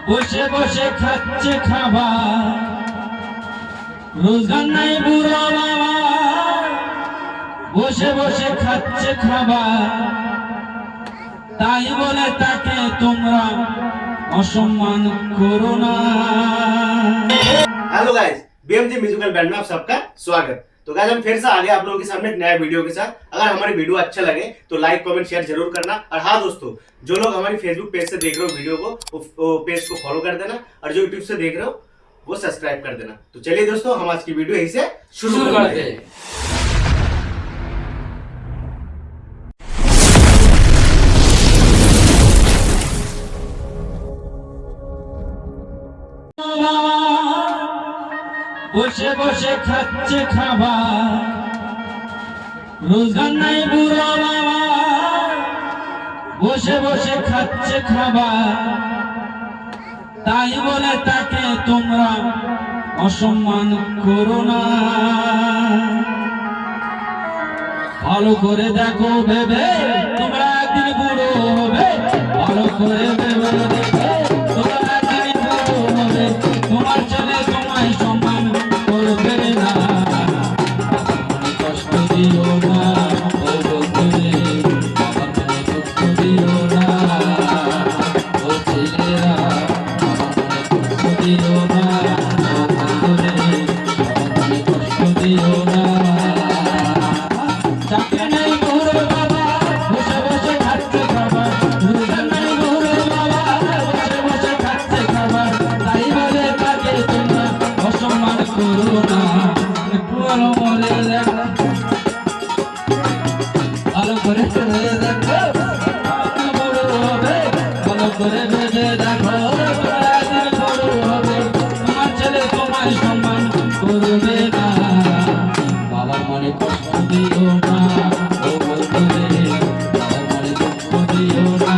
বসে বসে খাচ্ছে খাবার, রোজগার নাই বুড়ো বাবা, বসে বসে খাচ্ছে খাবার, তাই বলে তাকে তোমরা असम्मान करो ना। Hello guys, BMG musical band में आप सबका स्वागत। तो गाइस हम फिर से आ गए आप लोगों के सामने एक नया वीडियो के साथ। अगर हमारी वीडियो अच्छा लगे तो लाइक कमेंट शेयर जरूर करना। और हाँ दोस्तों, जो लोग हमारी फेसबुक पेज से देख रहे हो वीडियो को, वो पेज को फॉलो कर देना, और जो यूट्यूब से देख रहे हो वो सब्सक्राइब कर देना। तो चलिए दोस्तों, हम आज की वीडियो यहीं से शुरू करते हैं। বসে বসে খাচ্ছে খাবার, রোজগার নাই বুড়ো বাবা, বসে বসে খাচ্ছে খাবার, তাই বলে তাকে তোমরা অসম্মান করো না। ভালো করে দেখো ভেবে তোমরা একদিন বুড়ো হবে, ভালো করে ভেবে দেখো তোমরা একদিন বুড়ো হবে, তোমার ছেলে তোমায় সম্মান করবে না। কষ্ট দিও না ও বন্ধুরে, আমার মনে দুঃখ দিও না ও ছেলেরা, আমার মনে দুঃখ দিও না ও বন্ধুরে, আমার মনে কষ্ট দিও না। চাকরি নাই বুড়ো বাবা, বসে বসে খাচ্ছে খাবার, রোজগার নাই বুড়ো বাবা, বসে বসে খাচ্ছে খাবার, তাই বলে তাকে তোমরা অসম্মান করো না। একটু ভালো বলে দেখো, ভালো করে দেখো, বড় হবে, ভালো করে ভেবে দেখো, তোমরা একদিন বড় হবে, তোমার ছেলে তোমায় সম্মান করবে না। বাবার মনে কষ্ট দিও না ও বন্ধুরে, বাবার মনে দুঃখ দিও না।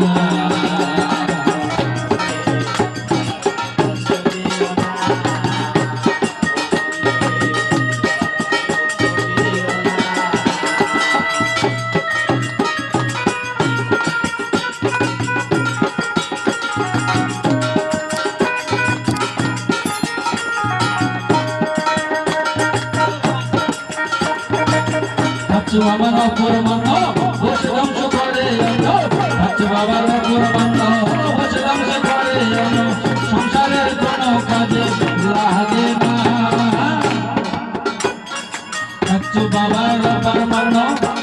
খাচ্ছে বাবার অপরমান্য, বসে ধ্বংস করে অন্য, খাচ্ছে বাবার অপরমান্য, বসে ধ্বংস করে অন্য, সংসারের কোনো কাজে লাগে না। খাচ্ছে বাবার অপরমান্য,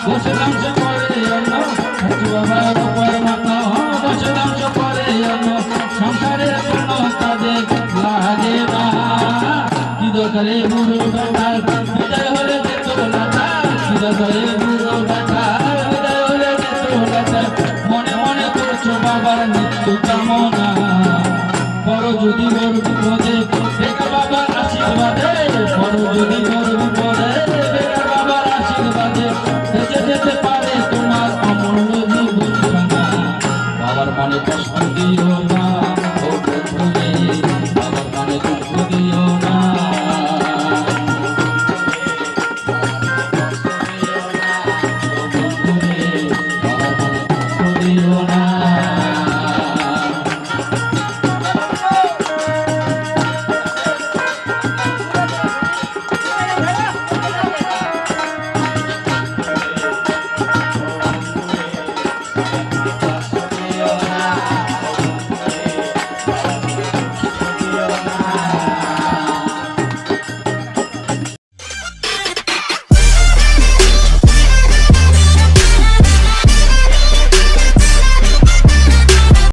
বসে ধ্বংস করে অন্য, খাচ্ছে বাবার অপরমান্য, বসে ধ্বংস করে অন্য, সংসারের কোনো কাজে লাগে না। কি দরকারে বুড়ো বেটার বিদায় হলে যেত না, মনে মনে করছো বাবার মৃত্যু কামনা, বড় যদি ওর বিপদে বেকার বাবার আশীর্বাদে, বড় যদি ওর বিপদে বেকার বাবার আশীর্বাদে বেঁচে যেতে পারে তোমার অমূল্য জীবন। বাবার মনে কষ্ট দিও না।